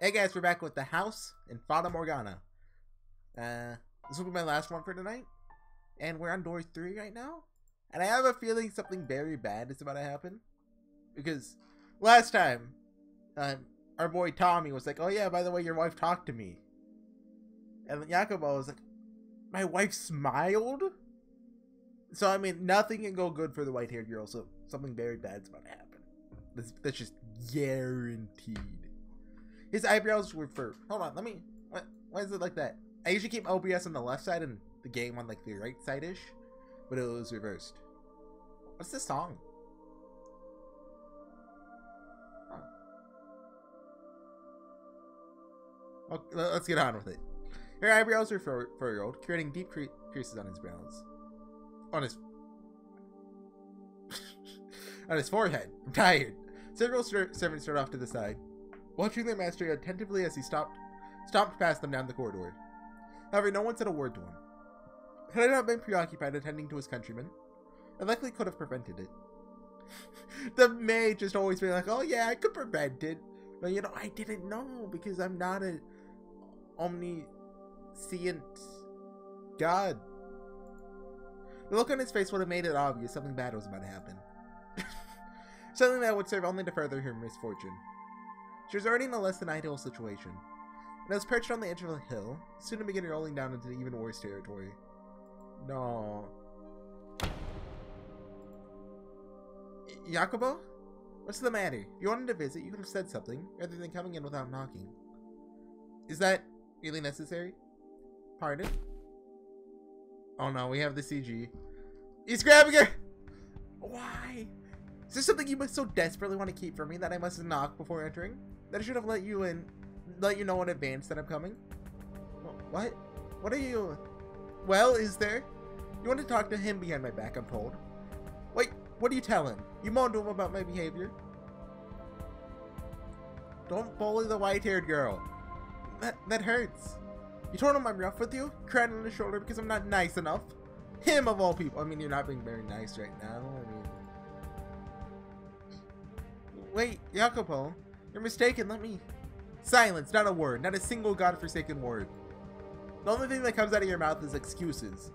Hey guys, we're back with the house in Fata Morgana. This will be my last one for tonight. And we're on door 3 right now. And I have a feeling something very bad is about to happen. Because last time, our boy Tommy was like, oh yeah, by the way, your wife talked to me. And Jacopo was like, my wife smiled? So, I mean, nothing can go good for the white-haired girl, so something very bad's about to happen. That's just guaranteed. His eyebrows were for... Hold on, let me... Why is it like that? I usually keep OBS on the left side and the game on, like, the right side-ish. But it was reversed. What's this song? Huh. Okay, let's get on with it. Her eyebrows are furrowed, creating deep creases on his brows. On his... on his forehead. I'm tired. Several servants stood off to the side, watching their master attentively as he stomped past them down the corridor. However, no one said a word to him. Had I not been preoccupied attending to his countrymen, I likely could have prevented it. The maid just always being like, oh yeah, I could prevent it. But you know, I didn't know because I'm not an omniscient god. The look on his face would have made it obvious something bad was about to happen. Something that would serve only to further her misfortune. She was already in a less than ideal situation, and was perched on the edge of a hill, soon to begin rolling down into even worse territory. No. Jacopo? What's the matter? If you wanted to visit, you could have said something, rather than coming in without knocking. Is that really necessary? Pardon? Oh no, we have the CG. He's grabbing her! Why? Is there something you must so desperately want to keep from me that I must knock before entering? That I should have let you in, let you know in advance that I'm coming? What? What are you... Well, is there? You want to talk to him behind my back, I'm told. Wait, what do you tell him? You moaned to him about my behavior? Don't bully the white-haired girl. That hurts. You told him I'm rough with you? Cried on his shoulder because I'm not nice enough? Him of all people. I mean, you're not being very nice right now. I mean... Wait, Jacopo. You're mistaken. Let me... Silence. Not a word. Not a single godforsaken word. The only thing that comes out of your mouth is excuses.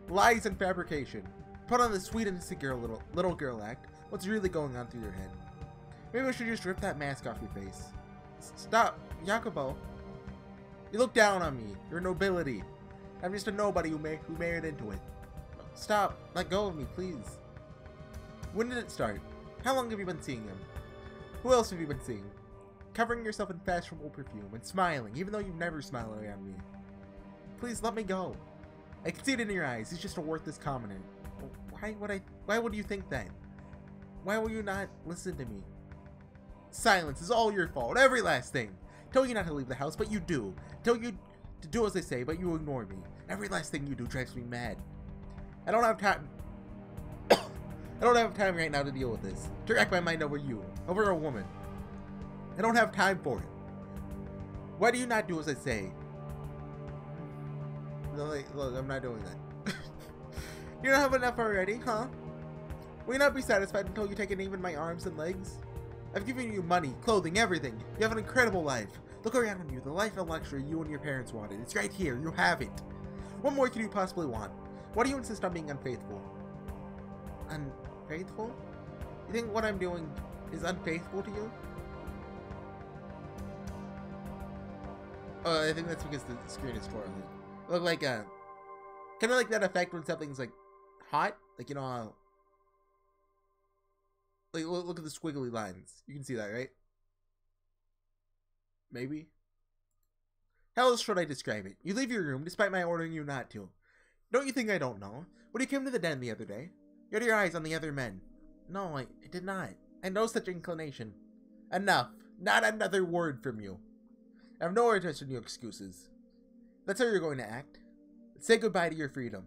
Lies and fabrication. Put on the sweet innocent girl, little girl act. What's really going on through your head? Maybe we should just rip that mask off your face. Stop, Jacopo. You look down on me. You're nobility. I'm just a nobody who married into it. Stop. Let go of me, please. When did it start? How long have you been seeing him? Who else have you been seeing? Covering yourself in fashionable perfume and smiling, even though you've never smiled around me. Please let me go. I can see it in your eyes. He's just a worthless commoner. Why would you think that? Why will you not listen to me? Silence is all your fault. Every last thing. Tell you not to leave the house, but you do. Tell you to do as I say, but you ignore me. Every last thing you do drives me mad. I don't have time. I don't have time right now to deal with this. To rack my mind over you. Over a woman. I don't have time for it. Why do you not do as I say? Look, I'm not doing that. You don't have enough already, huh? Will you not be satisfied until you take in even my arms and legs? I've given you money, clothing, everything. You have an incredible life. Look around you, the life and luxury you and your parents wanted. It's right here, you have it. What more could you possibly want? Why do you insist on being unfaithful? Unfaithful? You think what I'm doing is unfaithful to you? I think that's because the screen is twirling. Look like kind of like that effect when something's like hot, like you know how, like look at the squiggly lines. You can see that, right? Maybe. How else should I describe it? You leave your room despite my ordering you not to. Don't you think I don't know? When you came to the den the other day, you had your eyes on the other men. No, I did not. I had no such inclination. Enough. Not another word from you. I have no interest in your excuses. That's how you're going to act. Say goodbye to your freedom.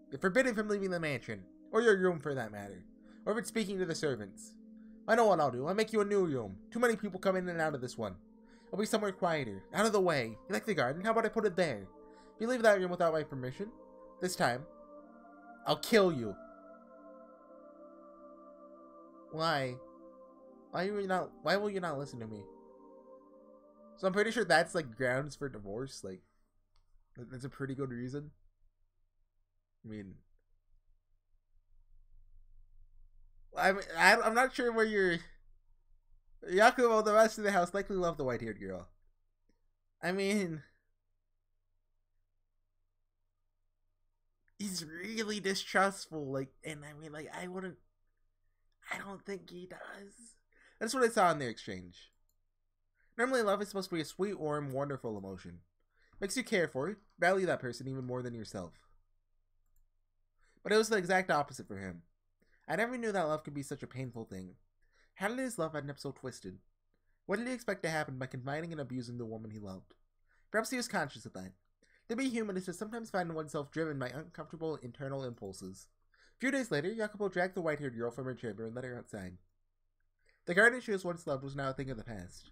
You're forbidden from leaving the mansion, or your room for that matter, or even speaking to the servants. I know what I'll do. I'll make you a new room. Too many people come in and out of this one. I'll be somewhere quieter, out of the way. You like the garden? How about I put it there? If you leave that room without my permission, this time, I'll kill you. Why? Why will you not listen to me? So I'm pretty sure that's like grounds for divorce. Like, that's a pretty good reason. I mean, I'm not sure where you're. Jacopo, the rest of the house likely love the white-haired girl. I mean, he's really distrustful. Like, and I mean, like, I don't think he does. That's what I saw in their exchange. Normally, love is supposed to be a sweet, warm, wonderful emotion. Makes you care for it, value that person even more than yourself. But it was the exact opposite for him. I never knew that love could be such a painful thing. How did his love end up so twisted? What did he expect to happen by confiding and abusing the woman he loved? Perhaps he was conscious of that. To be human is to sometimes find oneself driven by uncomfortable internal impulses. A few days later, Jacopo dragged the white-haired girl from her chamber and led her outside. The garden she was once loved was now a thing of the past.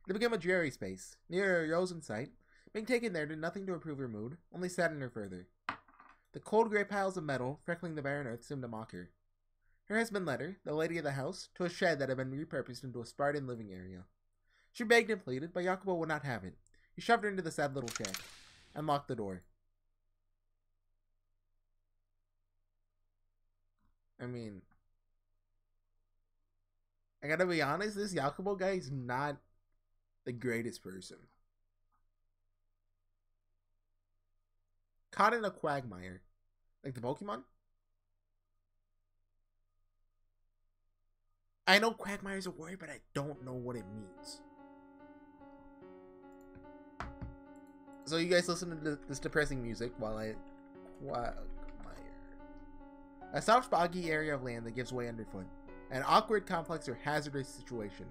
It became a dreary space. Near a rose in sight, being taken there did nothing to improve her mood, only saddened her further. The cold grey piles of metal freckling the barren earth seemed to mock her. Her husband led her, the lady of the house, to a shed that had been repurposed into a Spartan living area. She begged and pleaded, but Jacopo would not have it. He shoved her into the sad little shed and locked the door. I mean, I gotta be honest, this Jacopo guy is not the greatest person. Caught in a quagmire. Like the Pokemon? I know quagmire is a word, but I don't know what it means. So you guys listen to this depressing music while I... Quagmire. A soft, boggy area of land that gives way underfoot. An awkward, complex, or hazardous situation.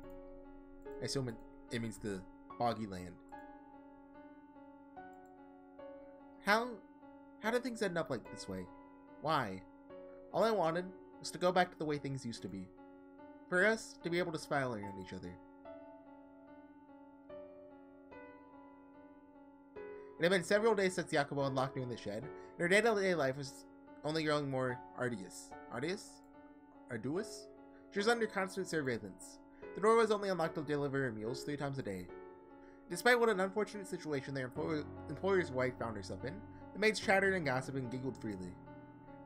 I assume it means the boggy land. How did things end up like this way? Why? All I wanted was to go back to the way things used to be. For us to be able to smile around each other. It had been several days since Jacopo had locked her in the shed, and her day-to-day life was only growing more arduous. Arduous? She was under constant surveillance. The door was only unlocked to deliver her meals 3 times a day. Despite what an unfortunate situation their employer's wife found herself in, the maids chattered and gossiped and giggled freely.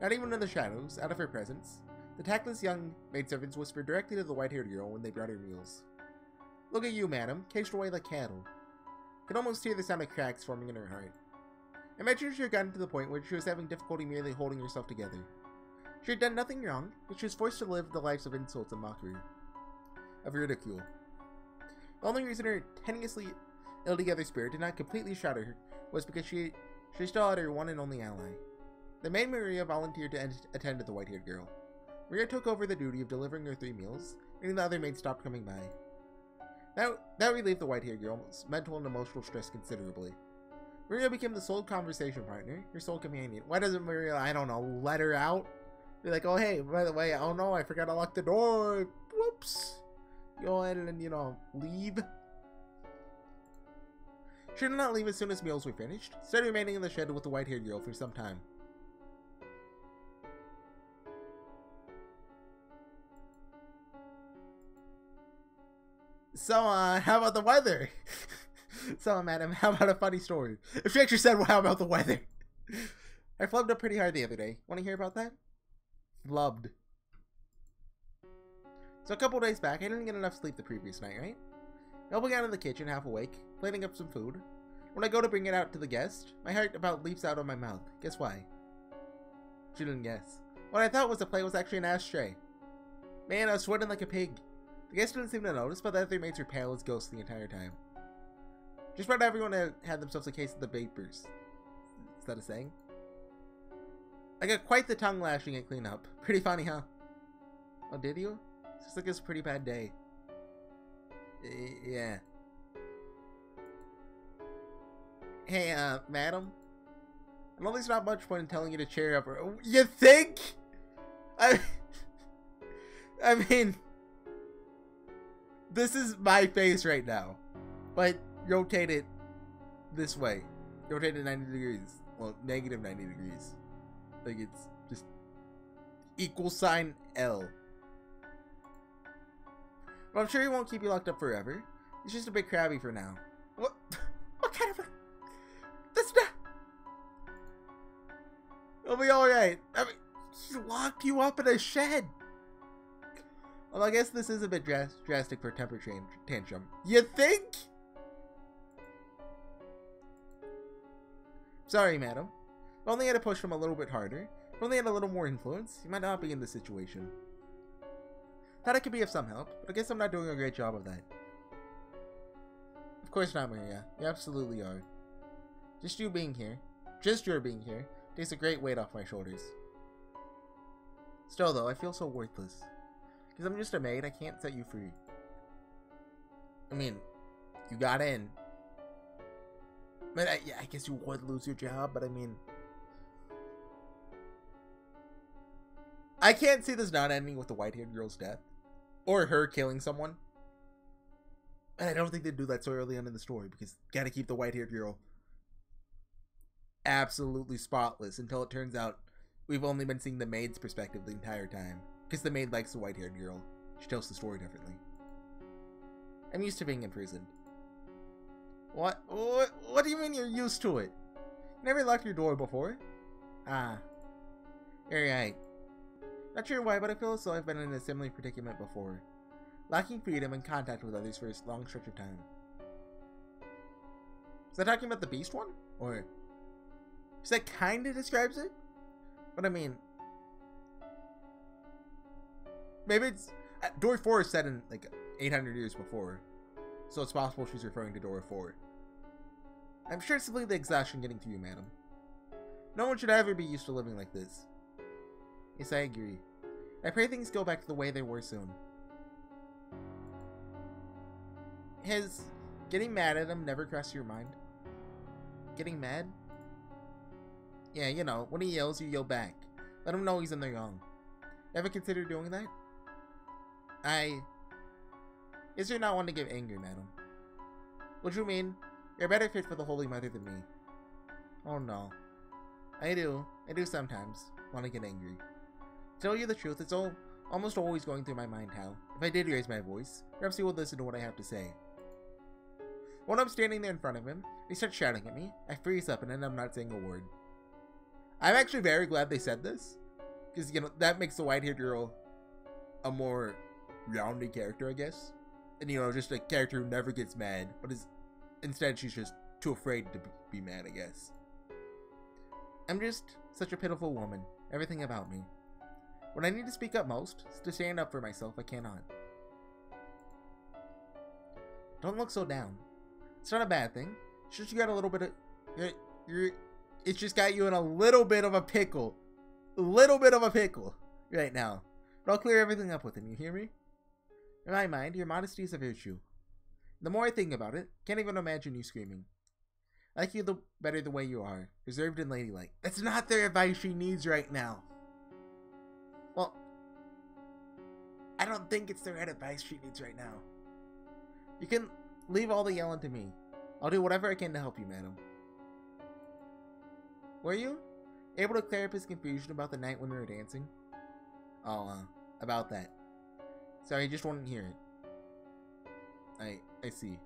Not even in the shadows, out of her presence, the tactless young maidservants whispered directly to the white-haired girl when they brought her meals. "Look at you, madam, caged away like cattle." I could almost hear the sound of cracks forming in her heart. I imagine she had gotten to the point where she was having difficulty merely holding herself together. She had done nothing wrong, but she was forced to live the lives of insults and mockery. Of ridicule. The only reason her tenuously ill-together spirit did not completely shatter her was because she still had her one and only ally. The maid Maria volunteered to attend to the white-haired girl. Maria took over the duty of delivering her 3 meals, and the other maids stopped coming by. That relieved the white-haired girl's mental and emotional stress considerably. Maria became the sole conversation partner, her sole companion. Why doesn't Maria, I don't know, let her out? Be like, oh hey, by the way, oh no, I forgot to lock the door. Whoops. Go ahead and, leave. She did not leave as soon as meals were finished, instead remaining in the shed with the white-haired girl for some time. So, how about the weather? So, madam, how about a funny story? If she actually said, well, how about the weather? I flubbed up pretty hard the other day. Want to hear about that? Flubbed. So a couple days back, I didn't get enough sleep the previous night, right? Helping out in the kitchen, half awake, plating up some food. When I go to bring it out to the guest, my heart about leaps out of my mouth. Guess why? She didn't guess. What I thought was a plate was actually an ashtray. Man, I was sweating like a pig. The guests didn't seem to notice, but the other mates were pale as ghosts the entire time. Just about everyone had themselves a case of the vapors. Is that a saying? I got quite the tongue lashing at cleanup. Pretty funny, huh? Oh, did you? It's like it's a pretty bad day. Yeah. Hey, madam? I know there's not much point in telling you to cheer up. You think? I mean, this is my face right now, but rotate it this way. Rotate it 90 degrees. Well, negative 90 degrees. Like it's just =L. But I'm sure he won't keep you locked up forever. He's just a bit crabby for now. What kind of a... That's not... It'll be alright. I mean, he locked you up in a shed. Well, I guess this is a bit drastic for a temper tantrum. You think? Sorry, madam. If only I had to push him a little bit harder. If only I had a little more influence, he might not be in this situation. Thought I could be of some help, but I guess I'm not doing a great job of that. Of course not, Maria. You absolutely are. Just you being here, just your being here, takes a great weight off my shoulders. Still, though, I feel so worthless. Because I'm just a maid, I can't set you free. I mean, you got in. But yeah, I guess you would lose your job, but I mean... I can't see this not ending with the white-haired girl's death. Or her killing someone. And I don't think they'd do that so early on in the story, because gotta keep the white-haired girl absolutely spotless until it turns out we've only been seeing the maid's perspective the entire time. Because the maid likes the white-haired girl. She tells the story differently. I'm used to being imprisoned. What do you mean you're used to it? You never locked your door before? Ah. You're right. Not sure why, but I feel as though I've been in a similar predicament before. Lacking freedom and contact with others for a long stretch of time. Is that talking about the beast one? Or... Because that kinda describes it? But I mean... Maybe it's... Door 4 is set in, like, 800 years before. So it's possible she's referring to Door 4. I'm sure it's simply the exhaustion getting to you, madam. No one should ever be used to living like this. Yes, I agree. I pray things go back to the way they were soon. Has getting mad at him never crossed your mind? Getting mad? Yeah, you know, when he yells, you yell back. Let him know he's in the wrong. Ever consider doing that? Is there not one to give angry, madam? What you mean? You're better fit for the Holy Mother than me. Oh no. I do sometimes want to get angry. To tell you the truth, it's almost always going through my mind how, if I did raise my voice, perhaps he would listen to what I have to say. When I'm standing there in front of him, he starts shouting at me, I freeze up and then I'm not saying a word. I'm actually very glad they said this, because, you know, that makes the white-haired girl a more rounded character, I guess. And, you know, just a character who never gets mad, but instead she's just too afraid to be mad, I guess. I'm just such a pitiful woman, everything about me. When I need to speak up most, to stand up for myself, I cannot. Don't look so down. It's not a bad thing. It's just you got a little bit of... It's just got you in a little bit of a pickle. A little bit of a pickle right now. But I'll clear everything up with him, you hear me? In my mind, your modesty is a virtue. The more I think about it, can't even imagine you screaming. I like you better the way you are, reserved and ladylike. That's not the advice she needs right now. Well, I don't think it's the right advice she needs right now. You can leave all the yelling to me. I'll do whatever I can to help you, madam. Were you able to clear up his confusion about the night when we were dancing? Oh, about that. Sorry, I just wouldn't hear it. I see.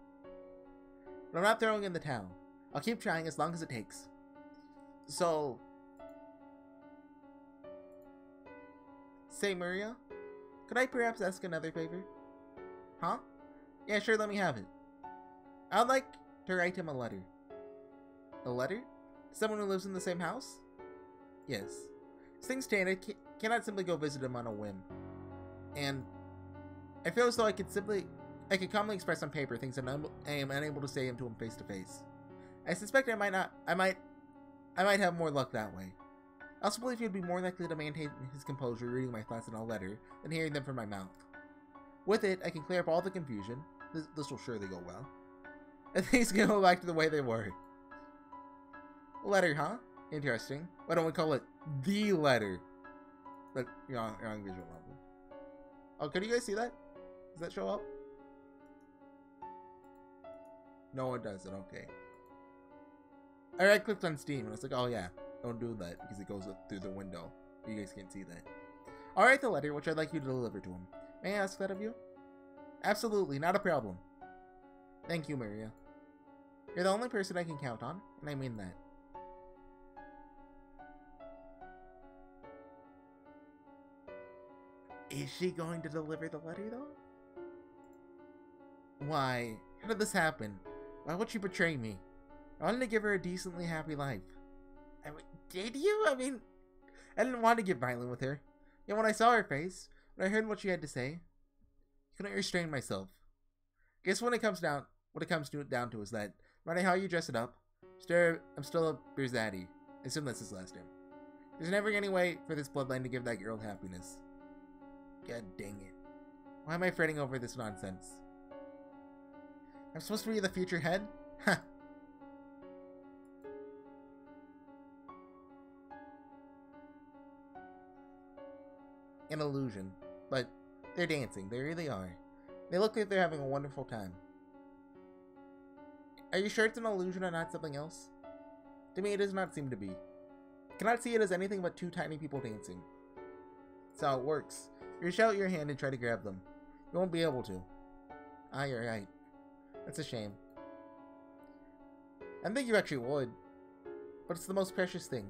But I'm not throwing in the towel. I'll keep trying as long as it takes. So... Say, Maria, could I perhaps ask another favor? Huh? Yeah, sure, let me have it. I'd like to write him a letter. A letter? Someone who lives in the same house? Yes. As things stand, I cannot simply go visit him on a whim. And I feel as though I could calmly express on paper things that I am unable to say to him face to face. I suspect I might have more luck that way. I also believe he would be more likely to maintain his composure reading my thoughts in a letter than hearing them from my mouth. With it, I can clear up all the confusion. This will surely go well. And things can go back to the way they were. Letter, huh? Interesting. Why don't we call it the letter? But wrong visual level. Oh, can you guys see that? Does that show up? No, it doesn't. Okay. I right-clicked on Steam and I was like, oh yeah, don't do that because it goes up through the window. You guys can't see that. I'll write the letter, which I'd like you to deliver to him. May I ask that of you? Absolutely, not a problem. Thank you, Maria. You're the only person I can count on, and I mean that. Is she going to deliver the letter, though? Why? How did this happen? Why would she betray me? I wanted to give her a decently happy life. I mean, did you? I mean, I didn't want to get violent with her. Yet when I saw her face, when I heard what she had to say, I couldn't restrain myself. Guess when it comes down to is that, no matter how you dress it up, I'm still a Birzaddy. I assume that's his last name. There's never any way for this bloodline to give that girl happiness. God dang it. Why am I fretting over this nonsense? I'm supposed to be the future head? Ha! An illusion. But they're dancing. They really are. They look like they're having a wonderful time. Are you sure it's an illusion and not something else? To me, it does not seem to be. I cannot see it as anything but two tiny people dancing. That's how it works. You reach out your hand and try to grab them. You won't be able to. Ah, you're right. That's a shame. I think you actually would. But it's the most precious thing.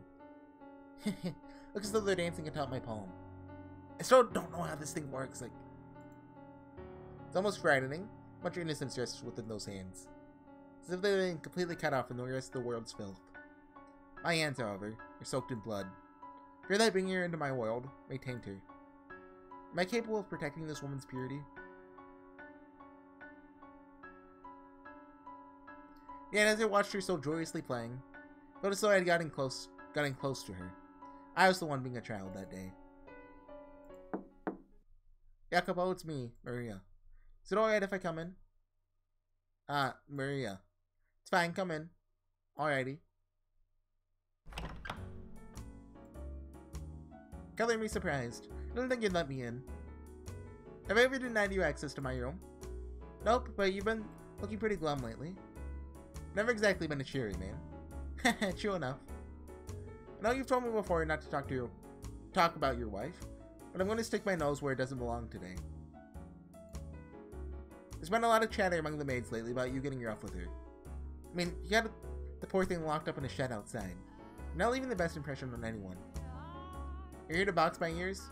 Looks as though they're dancing atop my palm. I still don't know how this thing works. Like, it's almost frightening. Much innocence rests within those hands. As if they've been completely cut off from the rest of the world's filth. My hands, however, are soaked in blood. Fear that bringing her into my world may taint her. Am I capable of protecting this woman's purity? Yet as I watched her so joyously playing, I felt as though I had gotten close to her. I was the one being a child that day. Jacopo, it's me, Maria. Is it alright if I come in? Maria. It's fine, come in. Alrighty. Color me surprised. I didn't think you'd let me in. Have I ever denied you access to my room? Nope, but you've been looking pretty glum lately. Never exactly been a cheery man. True enough. I know you've told me before not to talk about your wife, but I'm going to stick my nose where it doesn't belong today. There's been a lot of chatter among the maids lately about you getting rough with her. I mean, you got the poor thing locked up in a shed outside. You're not leaving the best impression on anyone. You're here to box my ears?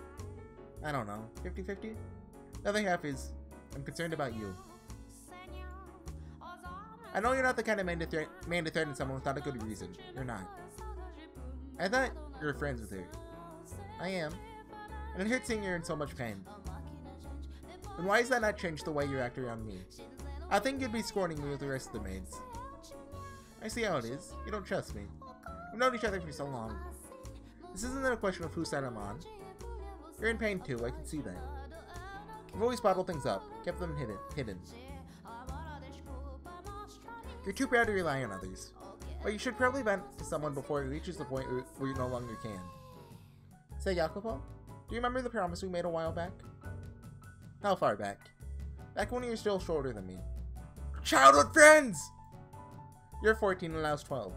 I don't know, 50-50? The other half is, I'm concerned about you. I know you're not the kind of man to threaten someone without a good reason. You're not. I thought you were friends with her. I am. And it hurts seeing you're in so much pain. And why does that not change the way you act around me? I think you'd be scorning me with the rest of the maids. I see how it is. You don't trust me. We've known each other for so long. This isn't a question of whose side I'm on. You're in pain too, I can see that. You've always bottled things up, kept them hidden. You're too proud to rely on others. But you should probably vent to someone before it reaches the point where you no longer can. Say, Jacopo, do you remember the promise we made a while back? How far back? Back when you were still shorter than me. Childhood friends! You're 14 and I was 12.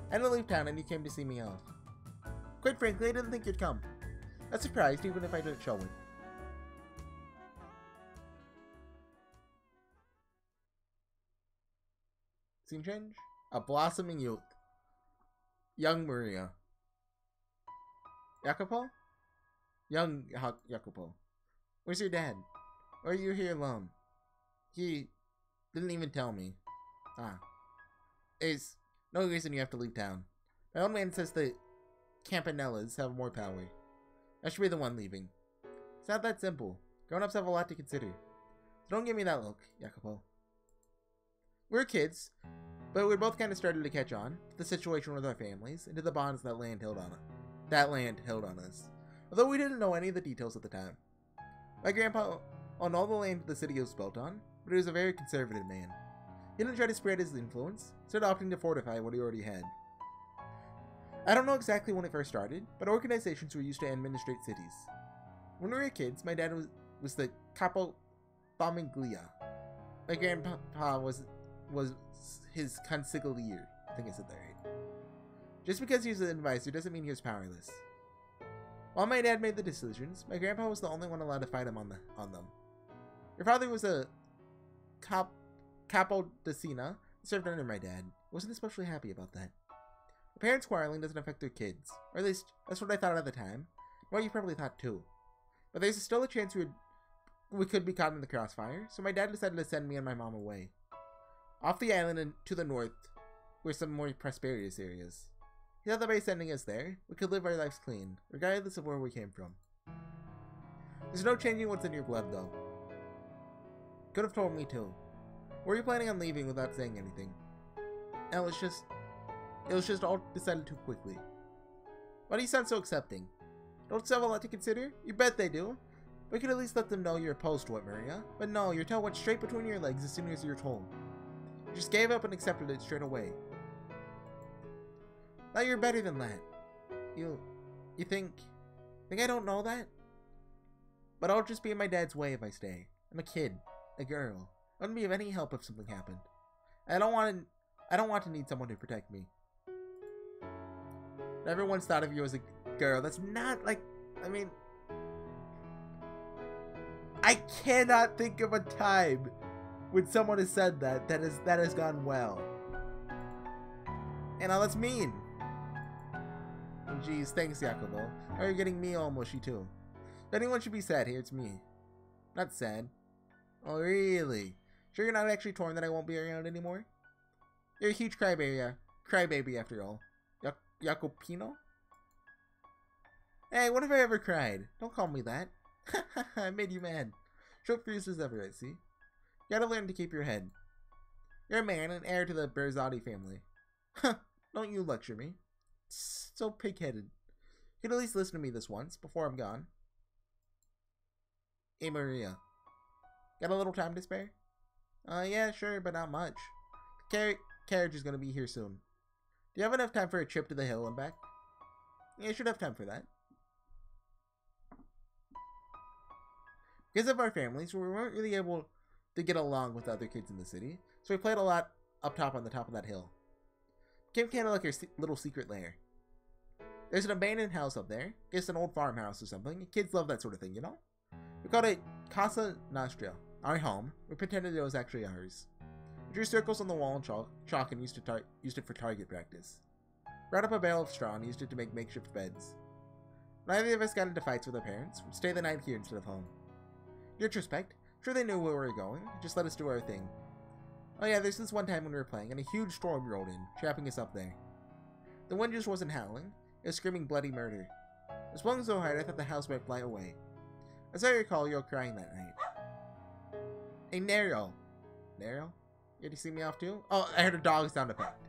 I had to leave town and you came to see me off. Quite frankly, I didn't think you'd come. I was surprised even if I didn't show it. Scene change? A blossoming youth. Young Maria. Jacopo? Young Jacopo. Where's your dad? Or are you here alone? He didn't even tell me. There's no reason you have to leave town. My old man says the Campanellas have more power. I should be the one leaving. It's not that simple. Grown-ups have a lot to consider. So don't give me that look, Jacopo. We're kids, but we both kind of started to catch on to the situation with our families and to the bonds that land held on us. Although we didn't know any of the details at the time. My grandpa owned all the land the city was built on, but he was a very conservative man. He didn't try to spread his influence, instead opting to fortify what he already had. I don't know exactly when it first started, but organizations were used to administrate cities. When we were kids, my dad was the Capo Famiglia. My grandpa was his consigliere. I think I said that right. Just because he was an advisor doesn't mean he was powerless. While my dad made the decisions, my grandpa was the only one allowed to fight him on them. Your father was a Capodicina served under my dad. I wasn't especially happy about that. The parents quarreling doesn't affect their kids. Or at least, that's what I thought at the time. Well, you probably thought too. But there's still a chance we could be caught in the crossfire, so my dad decided to send me and my mom away. Off the island and to the north were some more prosperous areas. He thought that by sending us there, we could live our lives clean, regardless of where we came from. There's no changing what's in your blood, though. Could have told me too. Were you planning on leaving without saying anything? No, it was just all decided too quickly. Why do you sound so accepting? Don't you have a lot to consider? You bet they do. We could at least let them know you're opposed to it, Maria. But no, your tail went straight between your legs as soon as you were told. You just gave up and accepted it straight away. Now you're better than that. You think I don't know that? But I'll just be in my dad's way if I stay. I'm a kid, a girl. I wouldn't be of any help if something happened. I don't want to need someone to protect me. Everyone's thought of you as a girl. That's not like, I mean, I cannot think of a time when someone has said that has gone well. And now that's mean. Oh, jeez, thanks, Jacopo. Now you're getting me all mushy too. If anyone should be sad here, it's me. Not sad. Oh, really? Sure you're not actually torn that I won't be around anymore? You're a huge crybaby after all. Jacopino? Hey, when have I ever cried? Don't call me that. I made you mad. Short fused as ever, I see. You gotta learn to keep your head. You're a man and heir to the Berzotti family. Huh, don't you lecture me. So pig-headed. You could at least listen to me this once, before I'm gone. Hey, Maria. Got a little time to spare? Yeah, sure, but not much. The carriage is gonna be here soon. Do you have enough time for a trip to the hill and back? Yeah, I should have time for that. Because of our families, we weren't really able to get along with other kids in the city, so we played a lot up top on the top of that hill. Became kind of like our little secret lair. There's an abandoned house up there. Guess an old farmhouse or something. Kids love that sort of thing, you know? We called it Casa Nostra, our home. We pretended it was actually ours. We drew circles on the wall in chalk and used it for target practice. Brought up a bale of straw and used it to make makeshift beds. Neither of us got into fights with our parents. We'd stay the night here instead of home. In retrospect, sure they knew where we were going, just let us do our thing. Oh yeah, there's this one time when we were playing and a huge storm rolled in, trapping us up there. The wind just wasn't howling, it was screaming bloody murder. It was blowing so hard I thought the house might fly away. As I recall, you were crying that night. Hey, Nero. Nero? You had to see me off too? Oh, I heard a dog sound effect.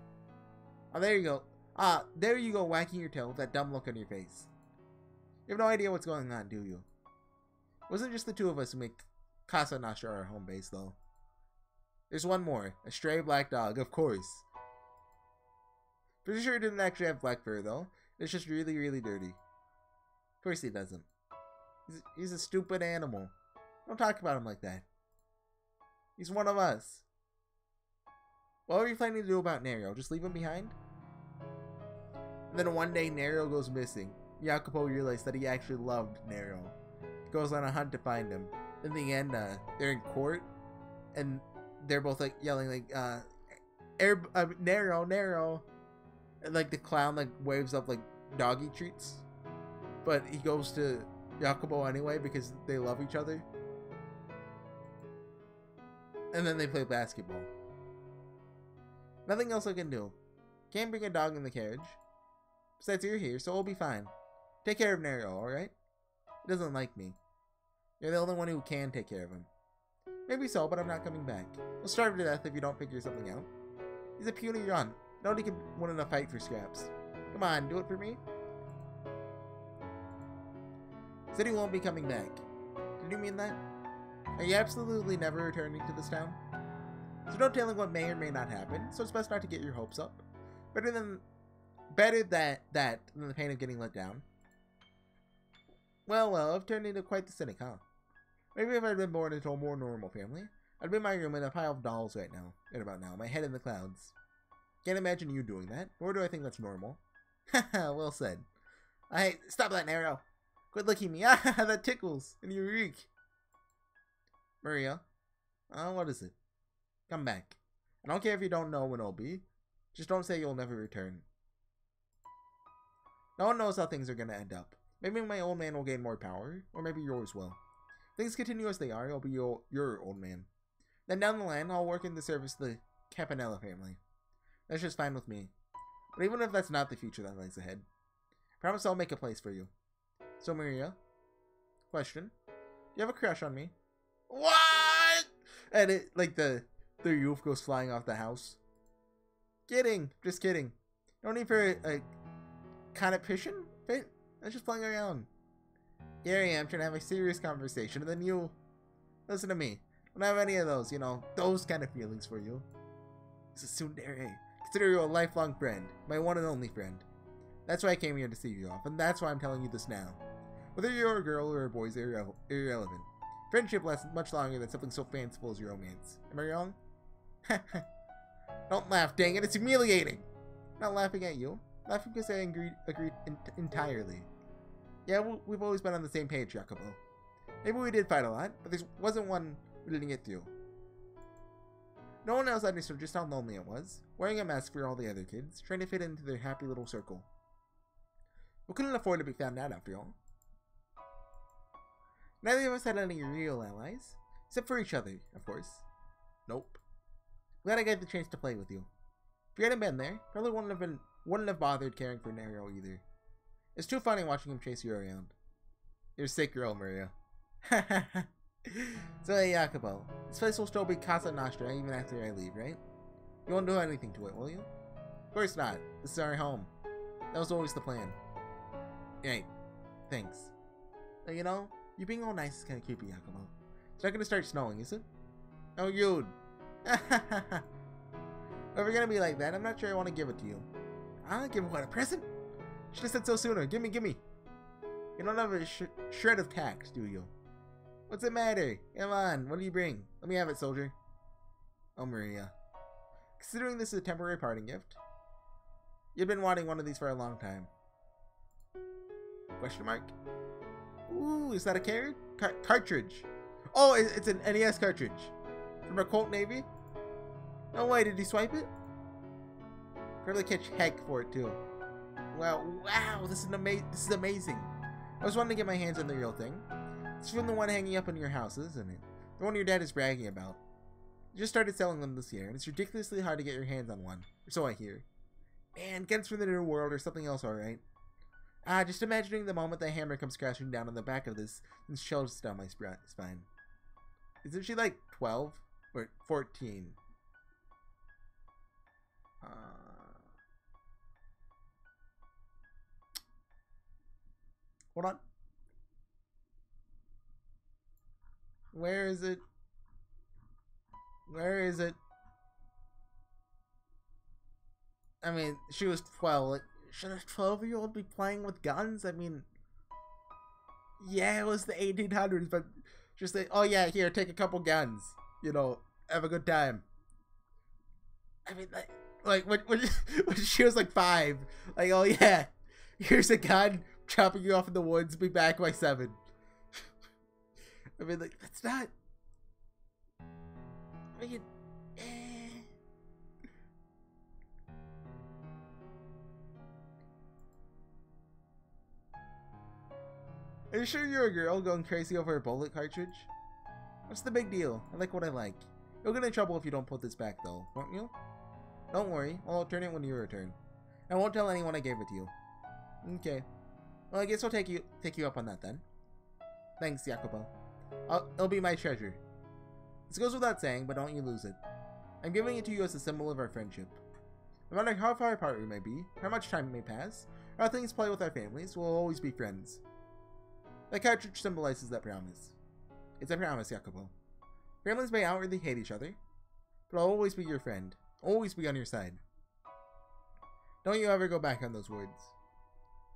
Oh, there you go. There you go, wagging your tail with that dumb look on your face. You have no idea what's going on, do you? It wasn't just the two of us who make Casa Nostra our home base, though. There's one more. A stray black dog, of course. Pretty sure it didn't actually have black fur, though. It's just really, really dirty. Of course he doesn't. He's a stupid animal. Don't talk about him like that. He's one of us. What were you planning to do about Nero? Just leave him behind? And then one day, Nero goes missing. Jacopo realized that he actually loved Nero. Goes on a hunt to find him. In the end, they're in court, and they're both like yelling like, Nero, Nero. And like the clown like waves up like doggy treats. But he goes to Jacopo anyway because they love each other. And then they play basketball. Nothing else I can do. Can't bring a dog in the carriage. Besides, you're here, so we'll be fine. Take care of Nero, alright? He doesn't like me. You're the only one who can take care of him. Maybe so, but I'm not coming back. He'll starve to death if you don't figure something out. He's a puny runt. Nobody can win in a fight for scraps. Come on, do it for me. Said he won't be coming back. Did you mean that? Are you absolutely never returning to this town? There's no telling what may or may not happen, so it's best not to get your hopes up. Better than that than the pain of getting let down. Well, I've turned into quite the cynic, huh? Maybe if I'd been born into a more normal family, I'd be in my room in a pile of dolls right about now, my head in the clouds. Can't imagine you doing that, nor do I think that's normal. Haha, well said. Stop that, Nero! Quit licking me, that tickles, and you reek. Maria, what is it? Come back. I don't care if you don't know when it'll be. Just don't say you'll never return. No one knows how things are gonna end up. Maybe my old man will gain more power, or maybe yours will. If things continue as they are, I'll be your old man. Then down the line, I'll work in the service of the Campanella family. That's just fine with me. But even if that's not the future that lies ahead, I promise I'll make a place for you. So, Maria, question. Do you have a crush on me? What? And it, like, the roof goes flying off the house. Kidding. Just kidding. No need for a connotation fit. I'm just playing around. Here I am trying to have a serious conversation, and then you listen to me. I don't have any of those, you know, those kind of feelings for you. This is tsundere. Consider you a lifelong friend, my one and only friend. That's why I came here to see you off, and that's why I'm telling you this now. Whether you're a girl or a boy is irrelevant. Friendship lasts much longer than something so fanciful as romance. Am I wrong? Don't laugh, dang it, it's humiliating. I'm not laughing at you. I'm laughing because I agreed entirely. Yeah, we've always been on the same page, Jacopo. Maybe we did fight a lot, but there wasn't one we didn't get through. No one else understood just how lonely it was, wearing a mask for all the other kids, trying to fit into their happy little circle. We couldn't afford to be found out after all. Neither of us had any real allies, except for each other, of course. Nope. Glad I got the chance to play with you. If you hadn't been there, probably wouldn't have bothered caring for Nero either. It's too funny watching him chase you around. You're a sick girl, Maria. So, hey, Jacopo, this place will still be Casa Nostra even after I leave, right? You won't do anything to it, will you? Of course not. This is our home. That was always the plan. Hey, thanks. But, you know, you being all nice is kind of creepy, Jacopo. It's not gonna start snowing, is it? Oh, you'd. If we're gonna be like that, I'm not sure I want to give it to you. I'll give what, a present? Should have said so sooner. Gimme, gimme. You don't have a shred of tact, do you? What's the matter? Come on, what do you bring? Let me have it, soldier. Oh, Maria. Considering this is a temporary parting gift, you've been wanting one of these for a long time. Question mark? Ooh, is that a cartridge? Oh, it's an NES cartridge. From a Colt Navy? No way, did he swipe it? Probably catch heck for it, too. Wow, this is amazing. I was wanting to get my hands on the real thing. It's from the one hanging up in your house, isn't it? The one your dad is bragging about. You just started selling them this year, and it's ridiculously hard to get your hands on one. Or so I hear. Man, guns from the new world or something else, alright. Just imagining the moment the hammer comes crashing down on the back of this and shells down my spine. Isn't she like 12? Or 14? Hold on. Where is it? Where is it? I mean, she was 12. Like, should a 12-year-old be playing with guns? I mean, yeah, it was the 1800s, but just like, oh yeah, here, take a couple guns. You know, have a good time. I mean, like when she was like 5, like, oh yeah, here's a gun, chopping you off in the woods, be back by 7. I mean, like, that's not. I mean, Are you sure you're a girl going crazy over a bullet cartridge? What's the big deal? I like what I like. You'll get in trouble if you don't put this back, though, won't you? Don't worry, I'll return it when you return. I won't tell anyone I gave it to you. Okay. Well, I guess I'll take you up on that then. Thanks, Jacopo. It'll be my treasure. This goes without saying, but don't you lose it. I'm giving it to you as a symbol of our friendship. No matter how far apart we may be, how much time may pass, or how things play with our families, we'll always be friends. That cartridge symbolizes that promise. It's a promise, Jacopo. Families may outwardly hate each other, but I'll always be your friend. Always be on your side. Don't you ever go back on those words.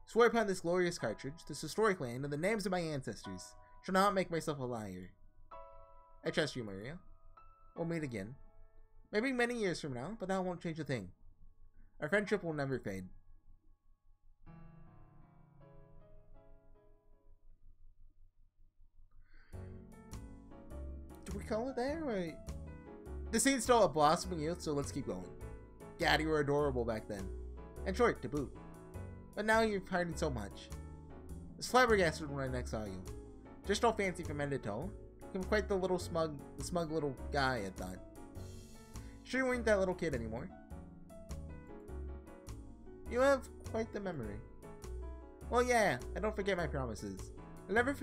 Swear upon this glorious cartridge, this historic land, and the names of my ancestors, shall not make myself a liar. I trust you, Maria. We'll meet again. Maybe many years from now, but that won't change a thing. Our friendship will never fade. Do we call it there? Or The scene's still a blossoming youth, so let's keep going. Gad, you were adorable back then. And short, to boot. But now you've hiding so much. I was flabbergasted when I next saw you. Just all fancy from head to toe. You're quite the smug little guy, I thought. Sure you weren't that little kid anymore. You have quite the memory. Well, yeah, I don't forget my promises. I'll never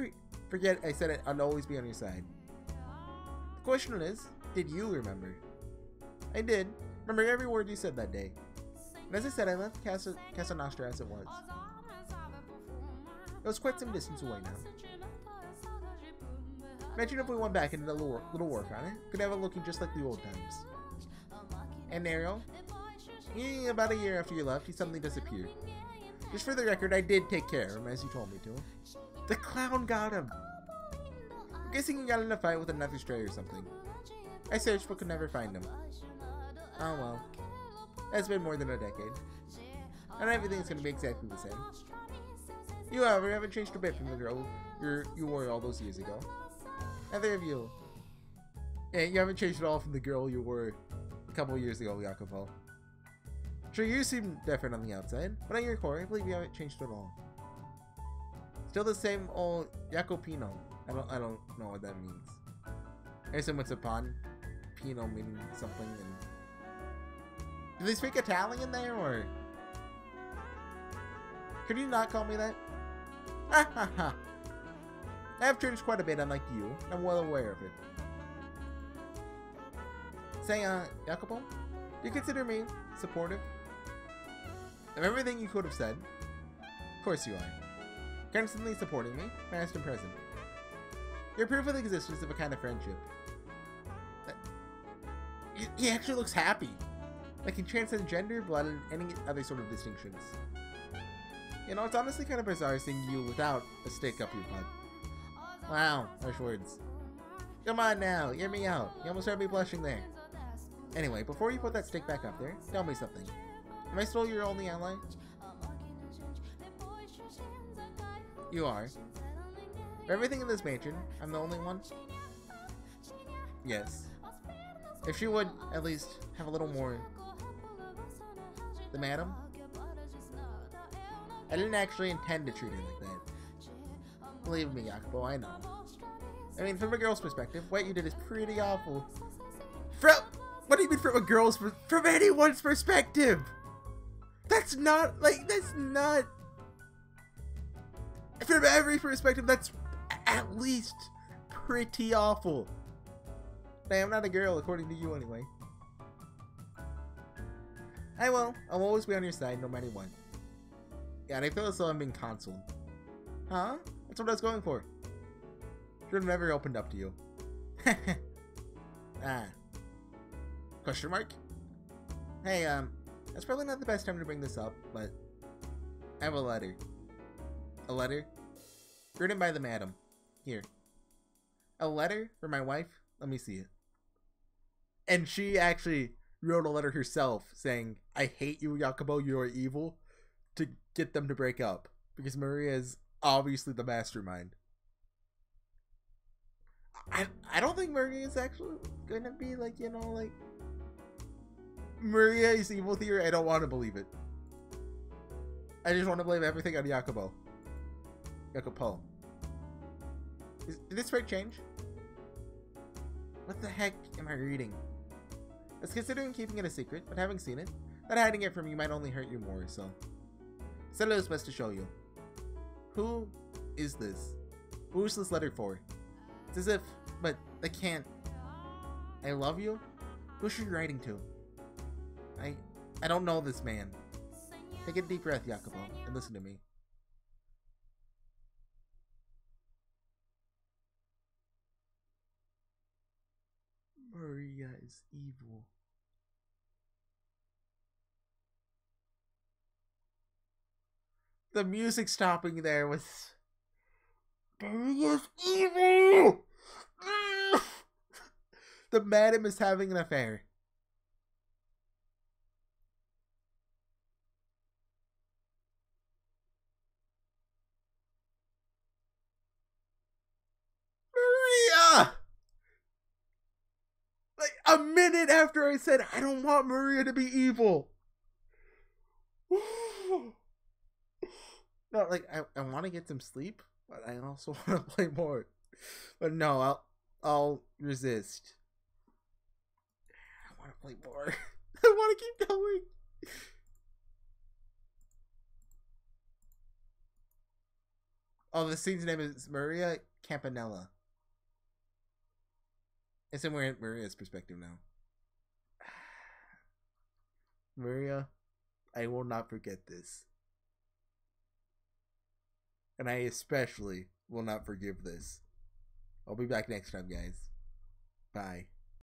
forget I said I'd always be on your side. The question is, did you remember? I did. Remember every word you said that day. And as I said, I left Casa Nostra as it was. It was quite some distance away now. Imagine if we went back and did a little work on it. Could have it looking just like the old times. And Ariel, about a year after you left, he suddenly disappeared. Just for the record, I did take care of him as you told me to. The clown got him. I'm guessing he got in a fight with another stray or something. I searched but could never find him. Oh well. It's been more than a decade. And everything's gonna be exactly the same. You, however, haven't changed a bit from the girl you were all those years ago. Neither have you. Yeah, you haven't changed at all from the girl you were a couple years ago, Jacopo. Sure, you seem different on the outside, but on your core, I believe you haven't changed at all. Still the same old Jacopino. I don't know what that means. I assume it's upon Pino meaning something. And do they speak Italian there, or could you not call me that? Ha ha ha! I have changed quite a bit, unlike you. I'm well aware of it. Say, Jacopo, do you consider me supportive of everything you could have said? Of course you are. Constantly supporting me, past and present. You're proof of the existence of a kind of friendship. He actually looks happy. Like he transcends gender, blood, and any other sort of distinctions. You know, it's honestly kind of bizarre seeing you without a stick up your butt. Wow, harsh words. Come on now, hear me out. You almost heard me blushing there. Anyway, before you put that stick back up there, tell me something. Am I still your only ally? You are. For everything in this mansion, I'm the only one? Yes. If she would, at least, have a little more... The madam? I didn't actually intend to treat her like that. Believe me, Jacopo, I know. I mean, from a girl's perspective, what you did is pretty awful. What do you mean from a girl's from anyone's perspective? That's not, that's not... From every perspective, that's at least pretty awful. Hey, I'm not a girl, according to you anyway. I will. I'll always be on your side, no matter what. Yeah, and I feel as though I'm being consoled. Huh? That's what I was going for. Should have never opened up to you. Ah. Question mark? Hey, that's probably not the best time to bring this up, but I have a letter. A letter? Written by the madam. Here. A letter for my wife? Let me see it. And she actually wrote a letter herself saying, I hate you, Jacopo, you are evil, to get them to break up. Because Maria is obviously the mastermind. I don't think Maria is actually gonna be like, you know, like... Maria is evil theory. I don't want to believe it. I just want to blame everything on Jacopo. Jacopo. Did this rate change? What the heck am I reading? I was considering keeping it a secret, but having seen it, not hiding it from you might only hurt you more, so... Said it was best to show you. Who is this? Who is this letter for? It's as if, but I can't... I love you? Who's she writing to? I don't know this man. Take a deep breath, Jacopo, and listen to me. Maria is evil. The music stopping there was... Maria's evil! The madam is having an affair. Maria! Like, A minute after I said, I don't want Maria to be evil. No, like, I want to get some sleep, but I also want to play more. But no, I'll resist. I want to play more. I want to keep going. Oh, the scene's name is Maria Campanella. It's in Maria's perspective now. Maria, I will not forget this. And I especially will not forgive this. I'll be back next time, guys. Bye.